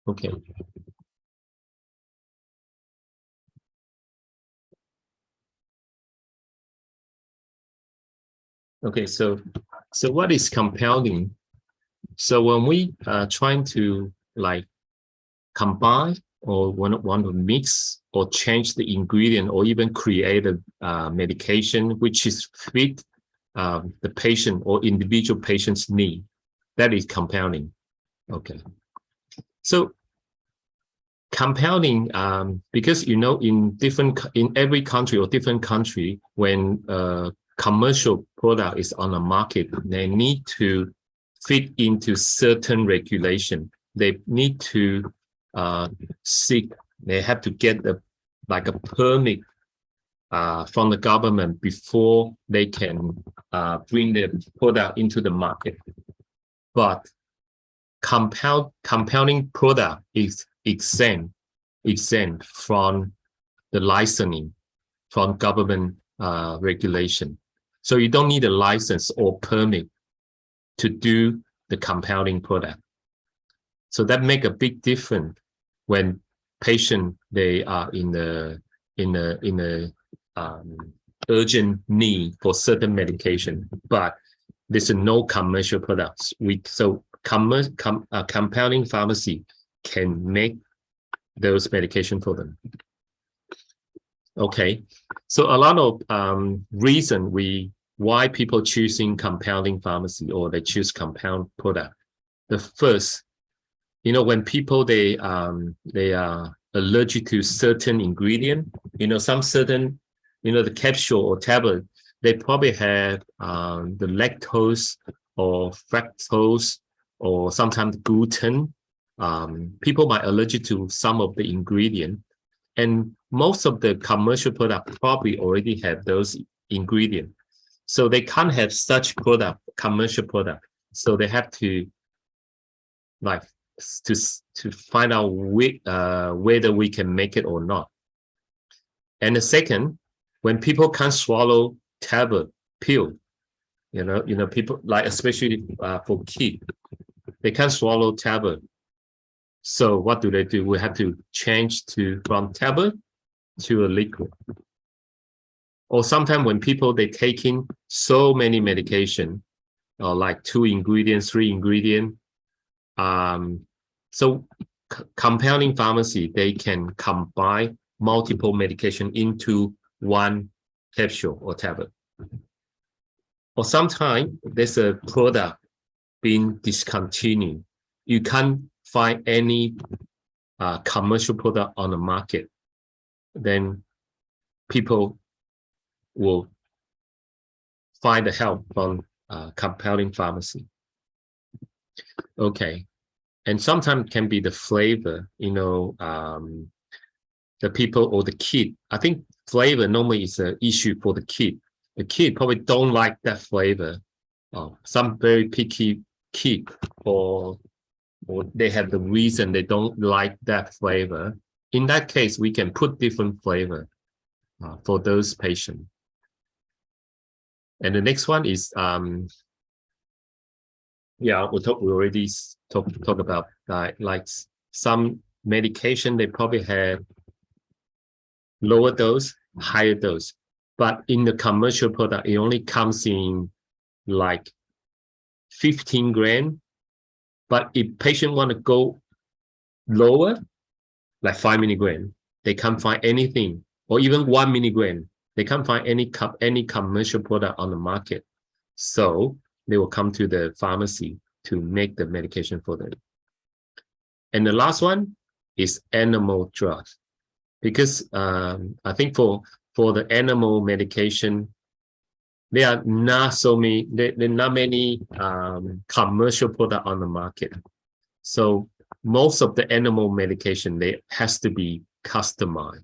Okay. Okay, so what is compounding? So when we are trying to like combine or want to mix or change the ingredient or even create a medication which is fit the patient or individual patient's need, that is compounding. Okay. So compounding, because in every country or different country, when commercial product is on the market, they need to fit into certain regulation. They need to they have to get a permit from the government before they can bring the product into the market. But compounding product is exempt from the licensing from government regulation. So you don't need a license or permit to do the compounding product. So that make a big difference when patient they are in a urgent need for certain medication, but there's no commercial products. Compounding pharmacy can make those medication for them. Okay, so a lot of reason why people choosing compounding pharmacy or they choose compound product. The first, when people they are allergic to certain ingredient, some certain, the capsule or tablet, they probably have the lactose or fructose or sometimes gluten. People might allergic to some of the ingredient, and most of the commercial product probably already have those ingredients. So they can't have such product, commercial product. So they have to to find out whether we can make it or not. And the second, when people can't swallow tablet, pill, people especially for kids, they can't swallow tablet. So what do? We have to change from tablet to a liquid. Or sometimes when people they taking so many medication, or like 2 ingredients, 3 ingredients, so compounding pharmacy, they can combine multiple medication into one capsule or tablet. Or sometimes there's a product being discontinued. You can't find any commercial product on the market. Then people will find the help from compounding pharmacy. Okay, and sometimes can be the flavor, the people or the kid. I think flavor normally is an issue for the kid. The kid probably don't like that flavor. Some very picky kid or they have the reason they don't like that flavor. In that case, we can put different flavor for those patients. And the next one is we already talk about like some medication they probably have lower dose, higher dose, but in the commercial product it only comes in like 15 grams. But if patient want to go lower, like 5 milligrams, they can't find anything, or even 1 milligram. They can't find any commercial product on the market. So they will come to the pharmacy to make the medication for them. And the last one is animal drugs, because I think for the animal medication, there are not many commercial product on the market. So most of the animal medication, they has to be customized,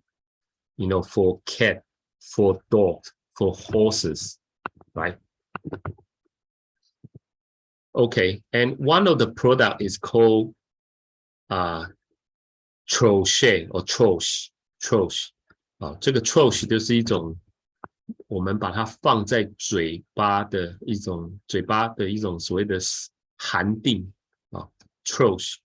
for cat, for dogs, for horses, right? Okay, and one of the product is called Troche or Troche。这个 Troche 就是一种我们把它放在嘴巴的一种所谓的含定Troche。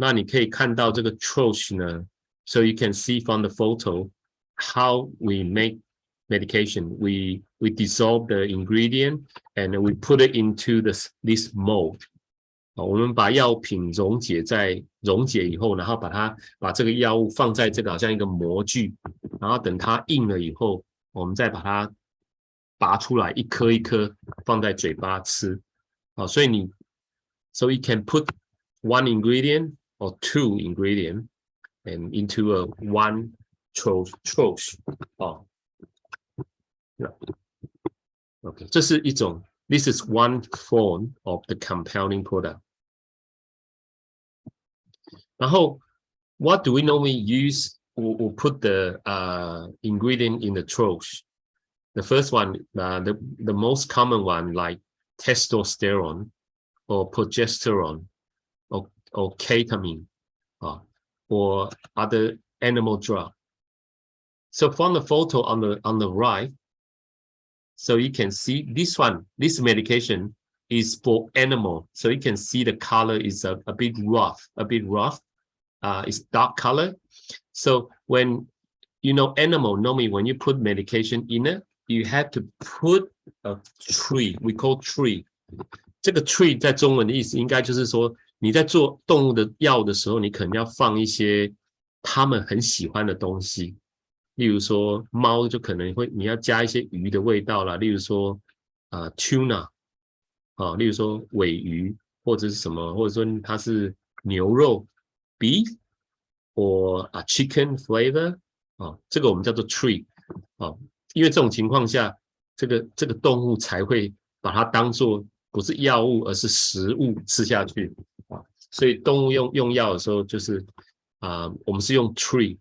那你可以看到这个 troche 呢 ，so you can see from the photo how we make medication. We dissolve the ingredient and we put it into this mold. 我们把药品溶解以后，然后把这个药物放在这个好像一个模具，然后等它硬了以后，我们再把它拔出来，一颗一颗放在嘴巴吃。所以so you can put one ingredient or two ingredient and into a one troche. OK， 这是一种 ，this is one form of the compounding product. 然后 what do we normally use? We'll put the ingredient in the troche. The first one, the most common one, like testosterone or progesterone or ketamine or other animal drug. So from the photo on the right, so you can see this medication is for animal. So you can see the color is a bit rough. It's dark color. So when animal, normally when you put medication in it, you have to put a tree. We call tree. 这个 tree 在中文的意思应该就是说，你在做动物的药的时候，你可能要放一些他们很喜欢的东西。例如说猫就可能你要加一些鱼的味道啦，例如说tuna 例如说尾鱼或者是什么，或者说它是牛肉 beef or chicken flavor 这个我们叫做 tree 因为这种情况下，这个动物才会把它当做不是药物而是食物吃下去所以动物用药的时候就是我们是用 tree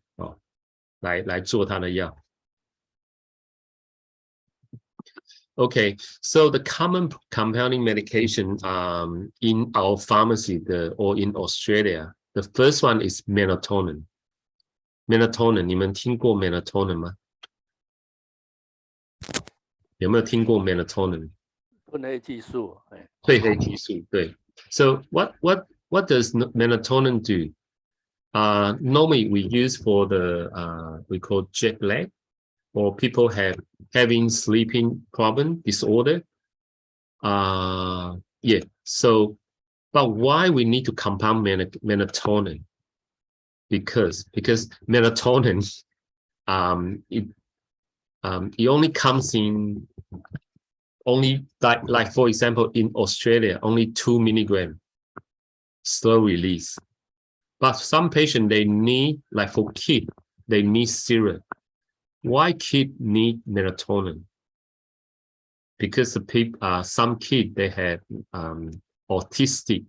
来做它的药。Okay, so the common compounding medication in our pharmacy or in Australia, the first one is melatonin. Melatonin, 你们听过 melatonin 吗？有没有听过 melatonin？ 褪黑激素，褪黑激素，对。So what does melatonin do? Normally we use for the we call jet lag, or people having sleeping problem disorder. Yeah. So, but why we need to compound melatonin? Because melatonin, it only comes in only like for example in Australia only 2 milligram slow release. But some patients, they need, like for kids, they need syrup. Why kids need melatonin? Because some kids, they have autistic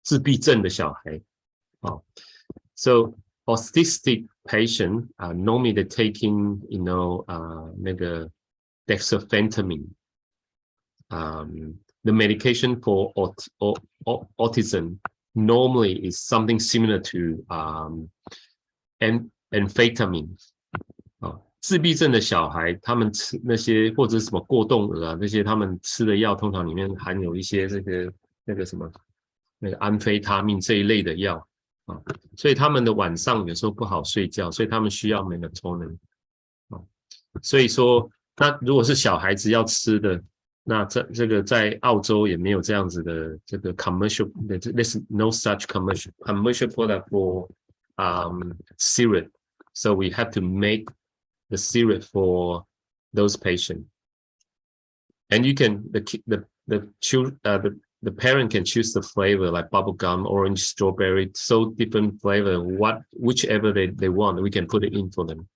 自闭症的小孩So autistic patient normally they're taking,那个 dexamphetamine. The medication for autism normally is something similar to amphetamine. 自闭症的小孩，他们吃那些或者什么过动儿那些他们吃的药，通常里面含有一些那个什么那个安非他命这一类的药所以他们的晚上有时候不好睡觉，所以他们需要 melatonin 所以说，那如果是小孩子要吃的，那这个在澳洲也没有这样子的这个 commercial, there's no such commercial product for syrup, so we have to make the syrup for those patients. And you can the parent can choose the flavor like bubblegum, orange, strawberry, so different flavor, whichever they want, we can put it in for them.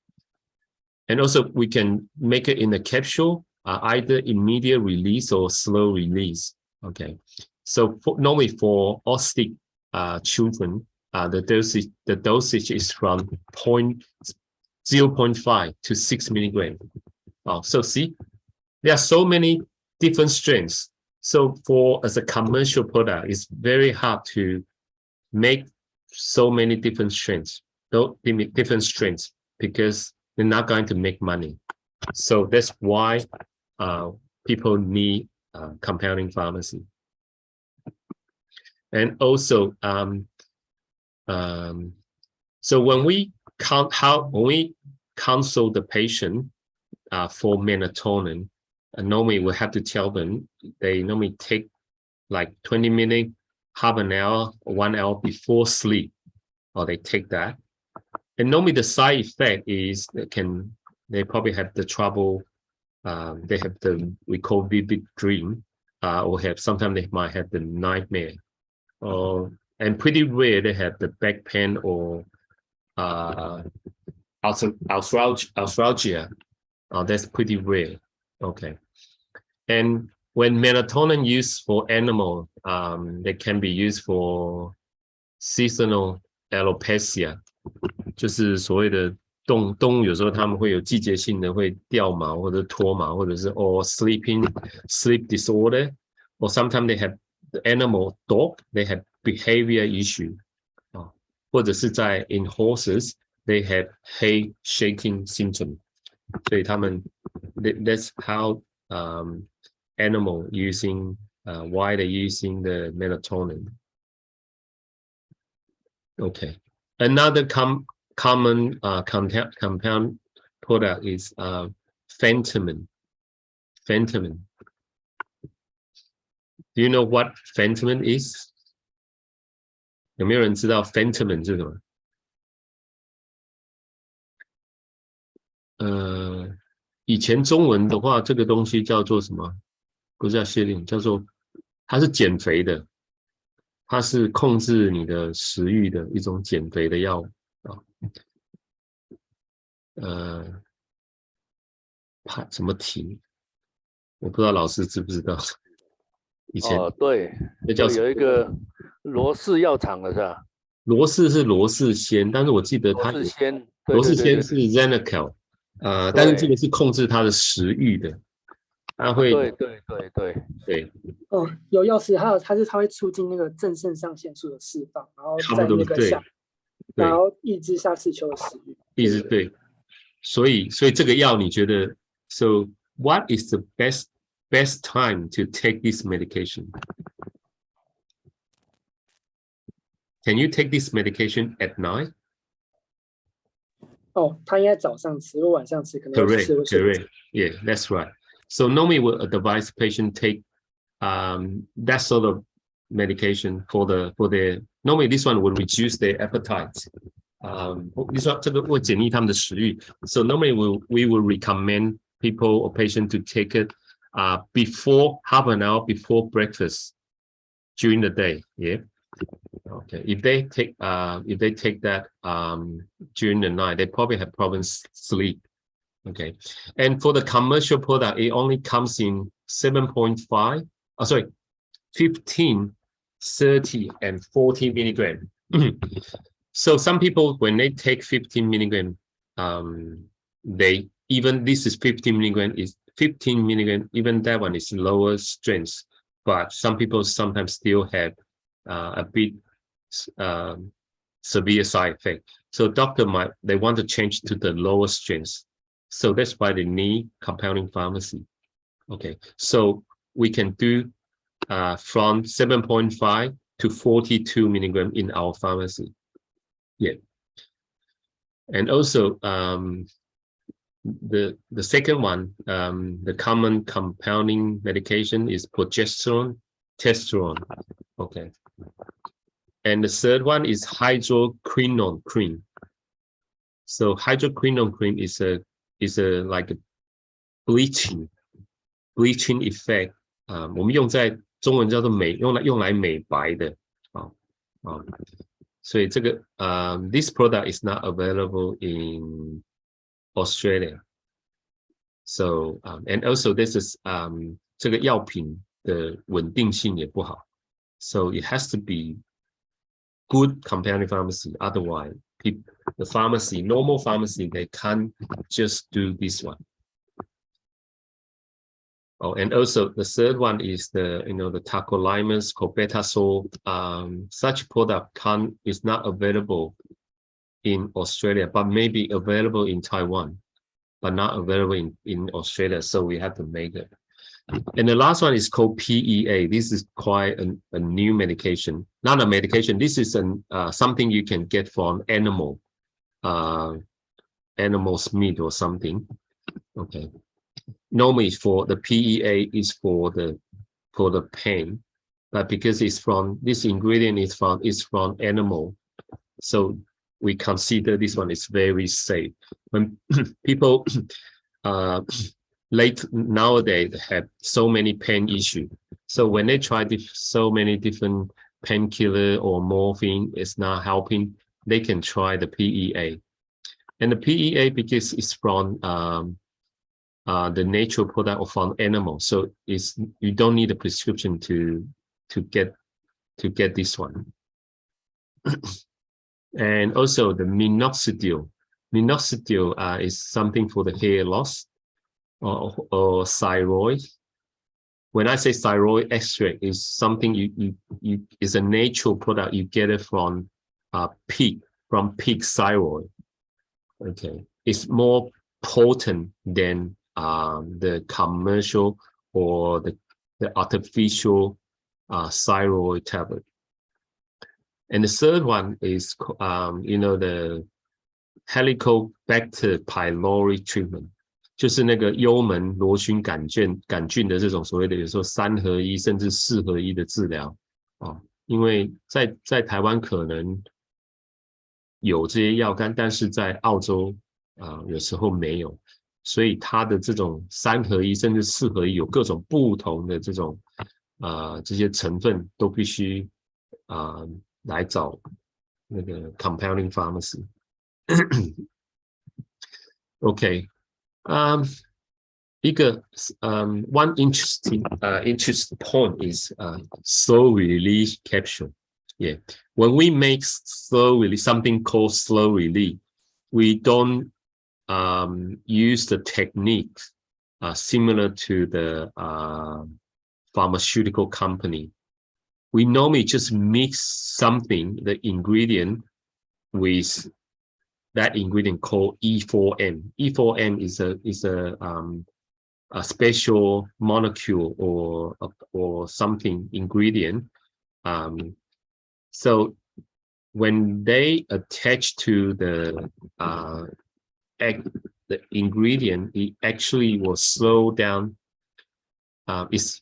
And also we can make it in a capsule, either immediate release or slow release. Okay, so normally for autistic children, the dosage is from 0.5 to 6 milligrams. So see, there are so many different strengths. So as a commercial product, it's very hard to make so many different strengths, because they're not going to make money. So that's why people need compounding pharmacy. And also, So when we counsel the patient for melatonin, normally we have to tell them they normally take like 20 minutes, half an hour, 1 hour before sleep, or they take that. And normally the side effect is they probably have the trouble. They have we call vivid dream, or sometimes they might have the nightmare, and pretty rare they have the back pain or arthralgia. That's pretty rare. Okay. And when melatonin used for animal, they can be used for seasonal alopecia, 就是所谓的动物有时候他们会有季节性的会掉毛或者脱毛，或者是sleep disorder, or sometimes they have the animal dog, they have behavior issue, 或者是在 in horses they have head shaking symptom. 所以他们 that's how animal using why they using the melatonin. Okay, another common compound product is phentermine. Phentermine. Do you know what phentermine is? 有没有人知道 phentermine 是什么？以前中文的话，这个东西叫做什么？不是叫泻令，叫做它是减肥的，它是控制你的食欲的一种减肥的药物怕什么体？我不知道老师知不知道？以前对，那叫有一个罗氏药厂的是吧？罗氏是罗氏鲜，但是我记得它罗氏鲜是 Xenical， 但是这个是控制它的食欲的，它会对。有药师，它会促进那个正肾上腺素的释放，然后在那个然后抑制下视丘的食欲。抑制对，所以这个药你觉得 ？So what is the best time to take this medication? Can you take this medication at night? 他应该早上吃，如果晚上吃可能会吃。Correct. Yeah, that's right. So normally we'll advise patient take that sort of medication for the normally this one will reduce their appetite. This one 这个会减低他们的食欲。So normally we will recommend people or patient to take it before half an hour before breakfast during the day. Yeah. Okay. If they take that during the night, they probably have problems sleep. Okay. And for the commercial product, it only comes in 7.5. 15, 30, and 40 milligram. So some people, when they take 15 milligram, this is 15 milligram, even that one is lower strength, but some people sometimes still have a bit severe side effect. So doctor they want to change to the lower strength. So that's why they need compounding pharmacy. Okay, so we can do from 7.5 to 42 milligram in our pharmacy. Yeah. And also the second one, the common compounding medication is progesterone, testosterone. Okay. And the third one is hydroquinone cream. So hydroquinone cream is a like a bleaching effect. 我们用在中文叫做用来美白的所以这个this product is not available in Australia. So and also this is 这个药品的稳定性也不好。So it has to be good compounding pharmacy. Otherwise, the normal pharmacy, they can't just do this one. And also the third one is the tacrolimus, clobetasol. Such product is not available in Australia, but maybe available in Taiwan, but not available in Australia. So we have to make it. And the last one is called PEA. This is quite a new medication. Not a medication. This is something you can get from animal's meat or something. Okay. Normally for the PEA is for the pain, but because this ingredient is from animal, so we consider this one is very safe. When people nowadays have so many pain issues, so when they try so many different painkiller or morphine is not helping, they can try the PEA. And the PEA, because it's from the natural product from animal, so you don't need a prescription to get this one. And also the minoxidil. Minoxidil is something for the hair loss or thyroid. When I say thyroid extract, is something you is a natural product. You get it from pig thyroid. Okay, it's more potent than the commercial or the artificial thyroid tablet. And the third one is the Helicobacter pylori treatment， 就是那个幽门螺旋杆菌的这种所谓的有时候3合1甚至4合1的治疗啊，因为在台湾可能有这些药干，但是在澳洲有时候没有，所以它的这种3合1甚至4合1有各种不同的这种这些成分都必须来找那个 compounding pharmacy。OK， one interesting point is slow release capsule. Yeah, when we make slow release, something called slow release, we don't use the technique similar to the pharmaceutical company. We normally just mix something, the ingredient, with that ingredient called E4M. E4M is a special molecule or something ingredient. So when they attach to the ingredient, it actually will slow down. It's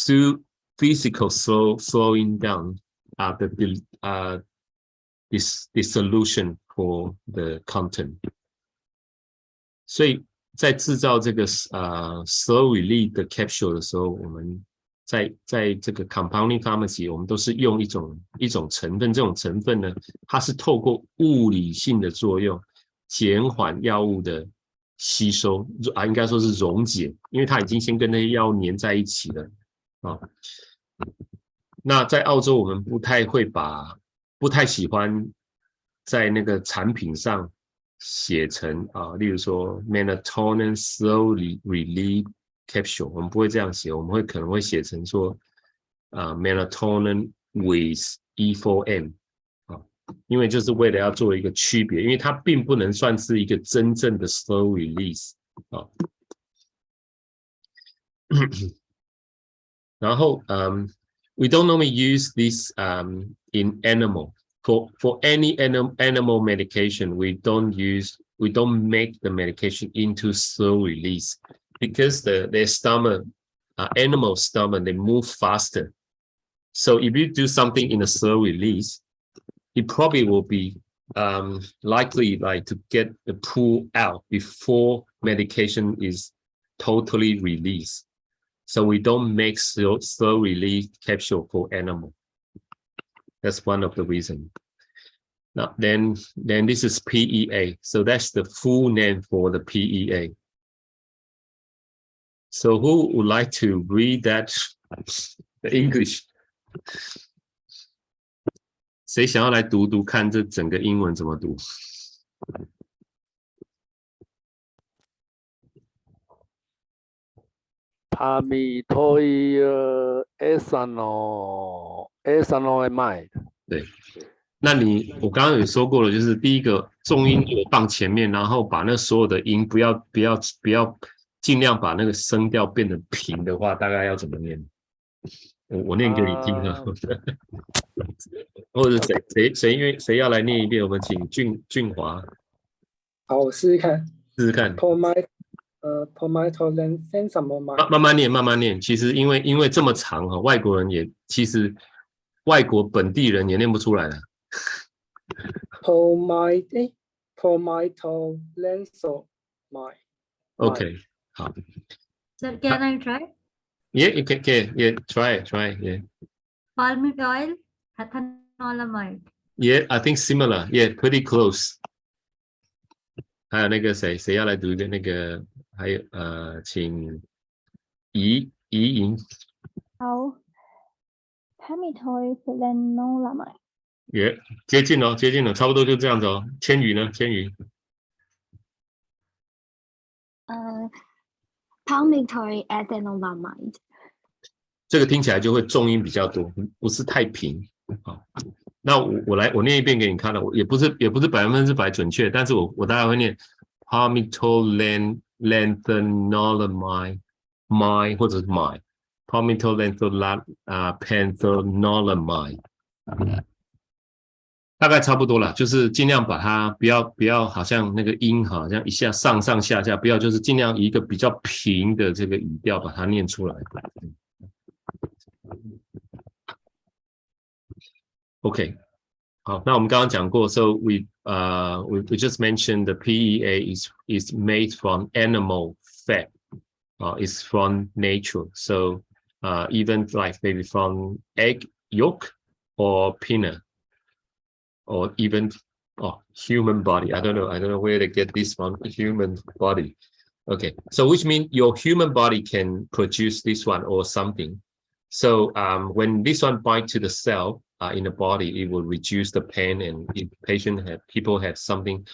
through physical slowing down the solution for the content. 所以在制造这个slow release 的 capsule 的时候，我们在这个 compounding pharmacy， 我们都是用一种成分，这种成分呢，它是透过物理性的作用减缓药物的吸收应该说是溶解，因为它已经先跟那些药物粘在一起了那在澳洲我们不太喜欢在那个产品上写成例如说 melatonin slow release capsule， 我们不会这样写，我们可能会写成说melatonin with E4M， 因为就是为了要做一个区别，因为它并不能算是一个真正的 slow release 然后we don't normally use this in animal. For any animal medication, we don't make the medication into slow release because their stomach, animal stomach, they move faster. So if you do something in a slow release, it probably will be likely to get the poo out before medication is totally released. So we don't make slow release capsule for animal. That's one of the reasons. Now, then this is PEA. So that's the full name for the PEA. So who would like to read that the English? 谁想要来读读看这整个英文怎么读？ ethanol 对，那我刚刚有说过了，就是第一个重音我放前面，然后把那所有的音不要尽量把那个声调变得平的话，大概要怎么念？我念给你听啊，或者谁要来念一遍？我们请俊华好，我试试看。试试看。Pomitolensensamomai。慢慢念，慢慢念。其实因为这么长哈，外国人也其实外国本地人也念不出来了。Pomitolensamomai。OK， 好。Sir, can I try? Yeah, you can, yeah, try, yeah. Palmate oil, ethanolamide. Yeah, I think similar. Yeah, pretty close. 还有那个谁要来读一个那个？还有请怡莹。好 ，Palmitoylenolamide。也接近了，差不多就这样子哦。千羽呢？千羽。Palmitoylethanolamide。这个听起来就会重音比较多，不是太平。好，那我念一遍给你看了，也不是100%准确，但是我大概会念 Palmitoylethanolamide， my 或者是 my Palmitoylethanolamide。大概差不多了，就是尽量把它不要好像那个音好像一下上下，不要就是尽量以一个比较平的这个语调把它念出来。OK， 好，那我们刚刚讲过 ，so we just mentioned the PEA is made from animal fat, it's from nature, so even like maybe from egg yolk or peanut. Or even human body. I don't know where to get this from. Human body. Okay, so which means your human body can produce this one or something. So when this one bites to the cell in the body, it will reduce the pain. And if people have something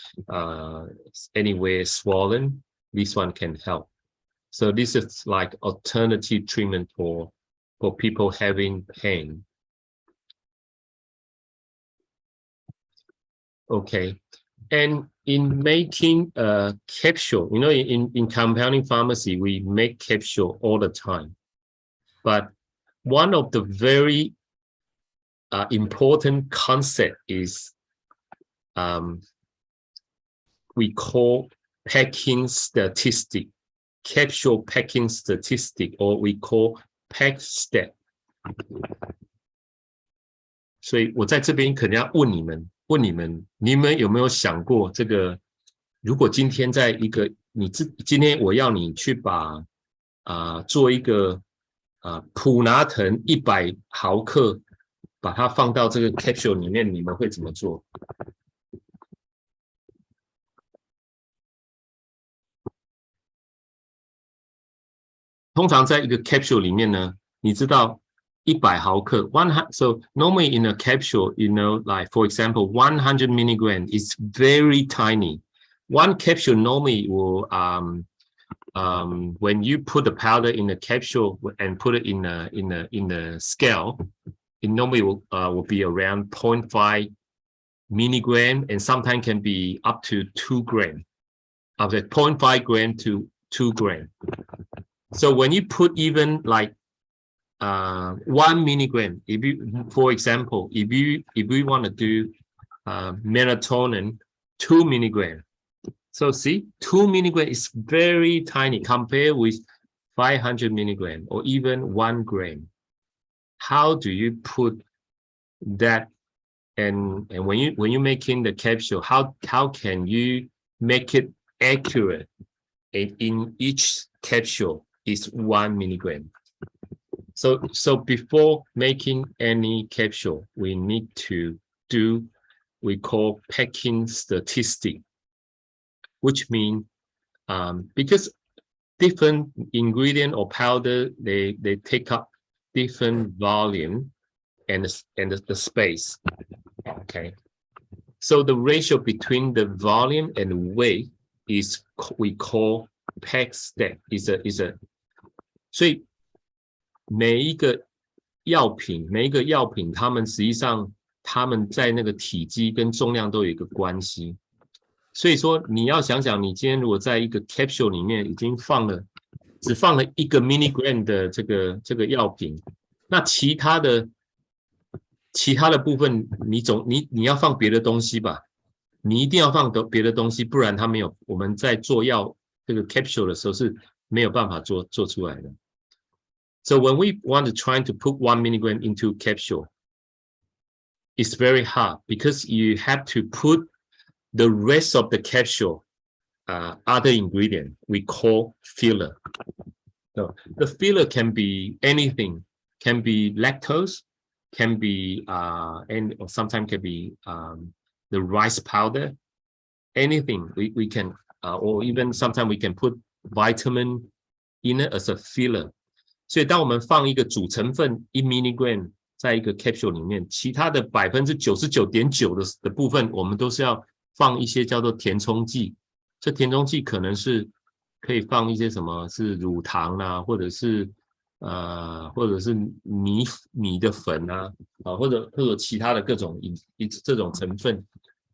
anywhere swollen, this one can help. So this is like alternative treatment for people having pain. Okay, and in making a capsule, you know, in compounding pharmacy, we make capsule all the time. But one of the very important concept is we call packing statistic, capsule packing statistic, or we call pack step. 所以我在这边可能要问你们有没有想过这个？如果今天在一个今天我要你去把做一个普拿疼100毫克，把它放到这个 capsule 里面，你们会怎么做？通常在一个 capsule 里面呢，你知道。100毫克 so normally in a capsule, you know, like for example, 100 milligram is very tiny. One capsule normally will, when you put the powder in the capsule and put it in the scale, it normally will be around 0.5 milligram and sometimes can be up to 2 gram. Of the 0.5 gram to 2 gram. So when you put even like 1 milligram, if you, for example, if we want to do melatonin 2 milligram, so see 2 milligram is very tiny compared with 500 milligram or even 1 gram. How do you put that? And when you're making the capsule, how can you make it accurate? In each capsule is 1 milligram. So before making any capsule, we need to do we call packing statistic, which means because different ingredient or powder they take up different volume and the space. Okay, so the ratio between the volume and weight is we call pack step. Is a 所以每一个药品，它们实际上它们在那个体积跟重量都有一个关系。所以说你要想想，你今天如果在一个 capsule 里面已经放了只放了1个 milligram 的这个药品，那其他的部分你要放别的东西吧，你一定要放别的东西，不然它没有我们在做药这个 capsule 的时候是没有办法做出来的。So when we want to try to put 1 milligram into capsule, it's very hard because you have to put the rest of the capsule, other ingredient we call filler. So the filler can be anything, can be lactose, can be or sometimes can be the rice powder, anything we can, or even sometimes we can put vitamin in it as a filler. 所以当我们放一个主成分1 milligram 在一个 capsule 里面，其他的 99.9% 的部分我们都是要放一些叫做填充剂。这填充剂可能是可以放一些什么是乳糖啊，或者是米的粉啊，或者其他的各种这种成分。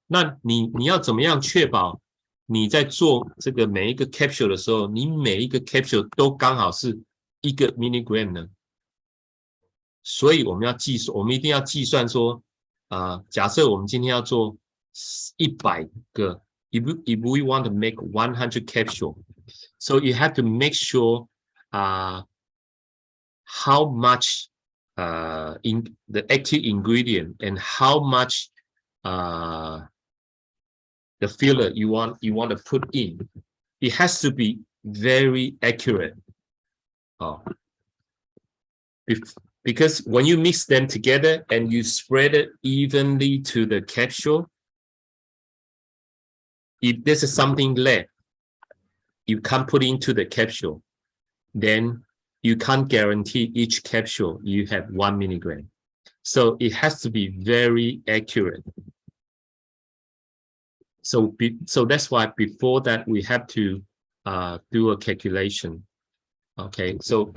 那你要怎么样确保你在做这个每一个 capsule 的时候，你每一个 capsule 都刚好是1个 milligram 呢？所以我们一定要计算说，假设我们今天要做100个 if we want to make 100 capsule, so you have to make sure how much in the active ingredient and how much the filler you want to put in. It has to be very accurate. Because when you mix them together and you spread it evenly to the capsule, if there's something left you can't put into the capsule, then you can't guarantee each capsule you have 1 milligram. So it has to be very accurate. So that's why before that we have to do a calculation. Okay, so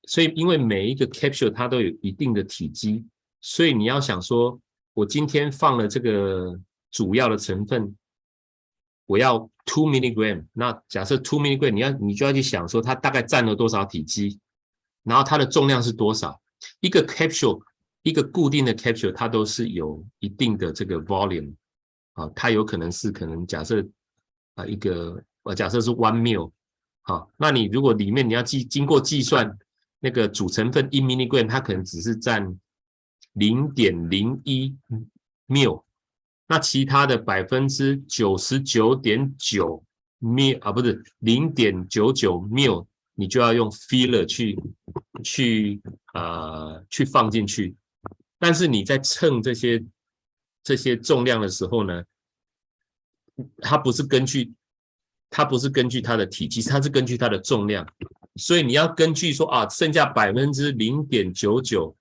所以因为每一个 capsule 它都有一定的体积，所以你要想说我今天放了这个主要的成分，我要2 milligram， 那假设2 milligram 你就要去想说它大概占了多少体积，然后它的重量是多少。一个 capsule 一个固定的 capsule 它都是有一定的这个 volume， 它有可能假设假设是1 ml， 那你如果里面你要经过计算那个主成分1 milligram 它可能只是占 0.01 ml， 那其他的 99.9 ml 不是 0.99 ml 你就要用 filler 去放进去。但是你在称这些重量的时候呢，它不是根据它的体积，它是根据它的重量，所以你要根据说剩下 0.99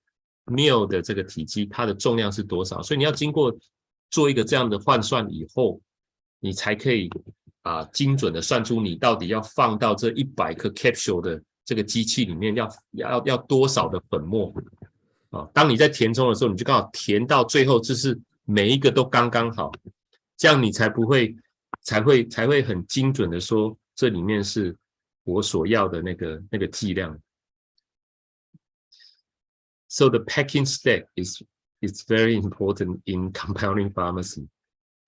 ml 的这个体积，它的重量是多少，所以你要经过做一个这样的换算以后，你才可以精准的算出你到底要放到这100颗 capsule 的这个机器里面要多少的粉末。当你在填充的时候，你就刚好填到最后，就是每一个都刚刚好，这样你才会很精准的说这里面是我所要的那个剂量。So the packing step is very important in compounding pharmacy,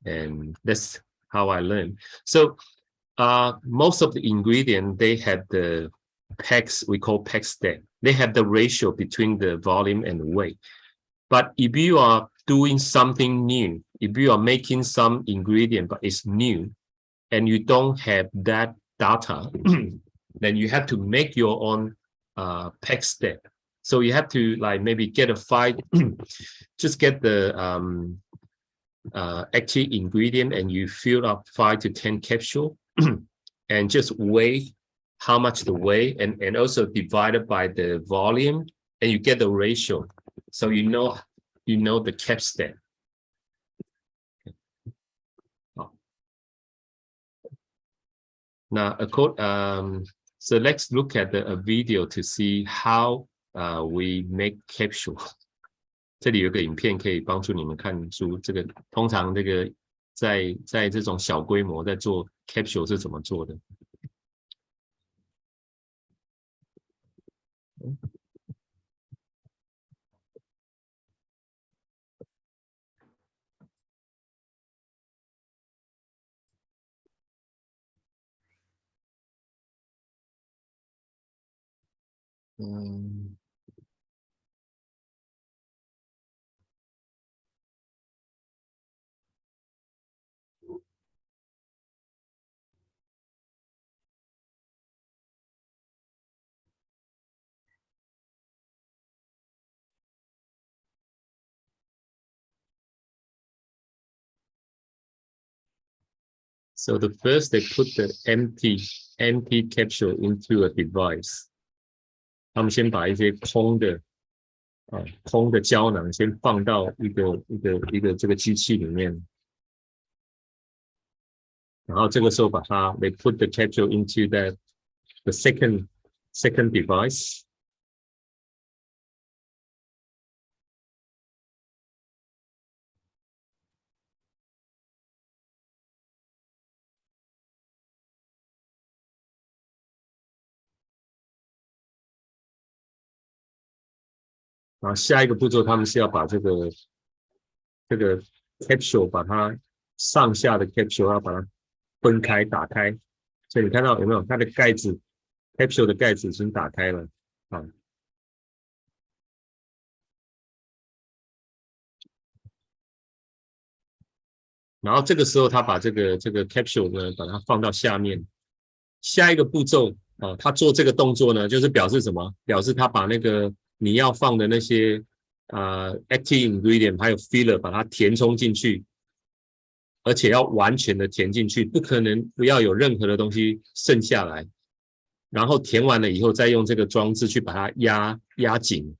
and that's how I learned. So most of the ingredient they have the packs we call pack step. They have the ratio between the volume and the weight. But if you are doing something new, if you are making some ingredient but it's new and you don't have that data, then you have to make your own pack step. So you have to maybe get a just get the active ingredient and you fill up 5 to 10 capsule and just weigh how much the weight and also divided by the volume and you get the ratio. So you know the cap step. Now, so let's look at a video to see how we make capsule. 这里有个影片可以帮助你们看出这个通常这个在这种小规模在做 capsule 是怎么做的。So the first they put the empty capsule into a device. 他们先把一些空的胶囊先放到一个这个机器里面，然后这个时候they put the capsule into the second device. 然后下一个步骤，他们是要把这个 capsule 把它上下的 capsule 要把它分开打开，所以你看到有没有它的盖子 capsule 的盖子已经打开了啊。然后这个时候他把这个 capsule 呢把它放到下面，下一个步骤啊，他做这个动作呢，就是表示什么？表示他把那个你要放的那些active ingredient 还有 filler 把它填充进去，而且要完全的填进去，不可能不要有任何的东西剩下来。然后填完了以后，再用这个装置去把它压紧。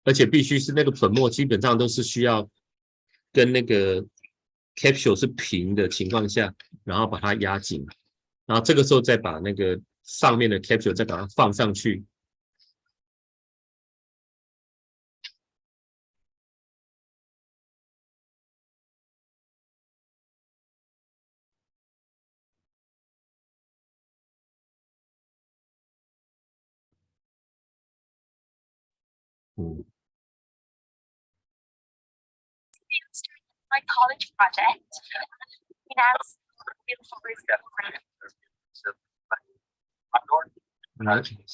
而且必须是那个粉末，基本上都是需要跟那个 capsule 是平的情况下，然后把它压紧，然后这个时候再把那个上面的 capsule 再把它放上去。My college project. Finance.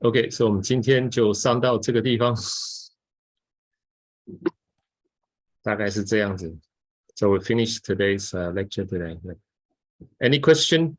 OK， 所以我们今天就上到这个地方，大概是这样子。So we finish today's lecture today. Any question?